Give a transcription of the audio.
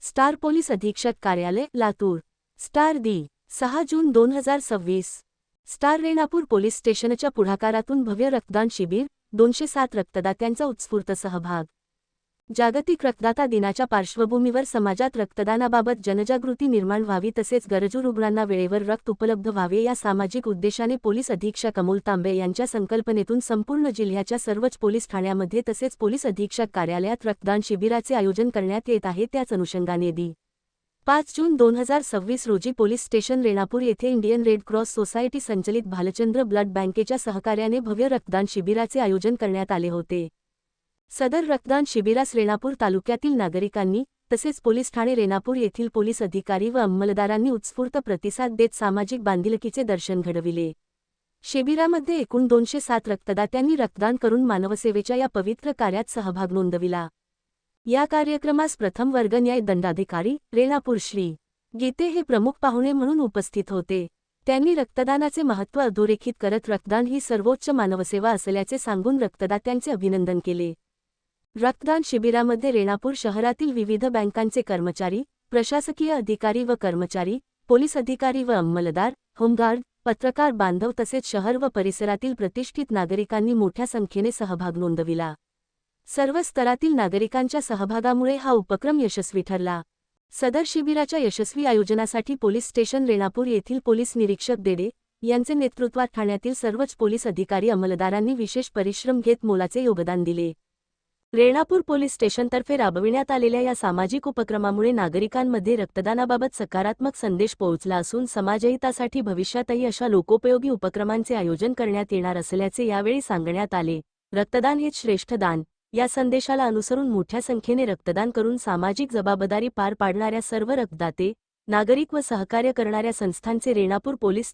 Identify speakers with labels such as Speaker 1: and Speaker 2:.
Speaker 1: Star police अधीक्षक कार्यालय Latur. Star दि. 6 जून 2026। स्टार रेणापूर पोलीस स्टेशनच्या पुढाकारातून भव्य रक्तदान शिबिर, 207 रक्तदात्यांचा उत्स्फूर्त सहभाग। जागतिक रक्तदाता दिनाच्या पार्श्वभूमीवर समाजात रक्तदानाबाबत जनजागृती निर्माण व्हावी तसेच गरजू रुग्णांना वेळेवर रक्त उपलब्ध व्हावे या सामाजिक उद्देशाने पोलीस अधीक्षक अमोल तांबे यांच्या संकल्पनेतून संपूर्ण जिल्ह्याच्या सर्वच पोलीस ठाण्यांमध्ये तसेच पोलीस अधीक्षक कार्यालयात रक्तदान शिबिराचे आयोजन करण्यात येत आहे। त्याच अनुषंगाने दि. 5 जून 2026 रोजी पोलीस स्टेशन रेणापूर येथे इंडियन रेड क्रॉस सोसायटी संचलित भालचंद्र ब्लड बँकेच्या सहकार्याने भव्य रक्तदान शिबिराचे आयोजन करण्यात आले होते। सदर रक्तदान शिबिरास रेणापूर तालुक्यातील नागरिकांनी तसेच पोलीस ठाणे रेणापूर येथील पोलीस अधिकारी व अंमलदारांनी उत्स्फूर्त प्रतिसाद देत सामाजिक बांधिलकीचे दर्शन घडविले। शिबिरामध्ये एकूण 207 रक्तदात्यांनी रक्तदान करून मानवसेवेच्या या पवित्र कार्यात सहभाग नोंदविला। या कार्यक्रमास प्रथम वर्ग न्याय दंडाधिकारी रेणापूर श्री. गीते हे प्रमुख पाहुणे म्हणून उपस्थित होते। त्यांनी रक्तदानाचे महत्त्व अधोरेखित करत रक्तदान ही सर्वोच्च मानवसेवा असल्याचे सांगून रक्तदात्यांचे अभिनंदन केले। रक्तदान शिबिरामध्ये रेणापूर शहरातील विविध बँकांचे कर्मचारी, प्रशासकीय अधिकारी व कर्मचारी, पोलीस अधिकारी व अंमलदार, होमगार्ड, पत्रकार बांधव तसेच शहर व परिसरातील प्रतिष्ठित नागरिकांनी मोठ्या संख्येने सहभाग नोंदविला। सर्व स्तरातील नागरिकांच्या सहभागामुळे हा उपक्रम यशस्वी ठरला। सदर शिबिराच्या यशस्वी आयोजनासाठी पोलीस स्टेशन रेणापूर येथील पोलीस निरीक्षक देडे यांचे नेतृत्वात ठाण्यातील सर्वच पोलीस अधिकारी अंमलदारांनी विशेष परिश्रम घेत मोलाचे योगदान दिले। रेणापूर पोलीस स्टेशनतर्फे राबविण्यात आलेल्या या सामाजिक उपक्रमामुळे नागरिकांमध्ये रक्तदानाबाबत सकारात्मक संदेश पोहोचला असून समाजहितासाठी भविष्यातही अशा लोकोपयोगी उपक्रमांचे आयोजन करण्यात येणार असल्याचे यावेळी सांगण्यात आले। रक्तदान हेच श्रेष्ठ दान या संदेशाला अनुसरून मोठ्या संख्येने रक्तदान करून सामाजिक जबाबदारी पार पाडणाऱ्या सर्व रक्तदाते, नागरिक व सहकार्य करणाऱ्या संस्थांचे रेणापूर पोलीस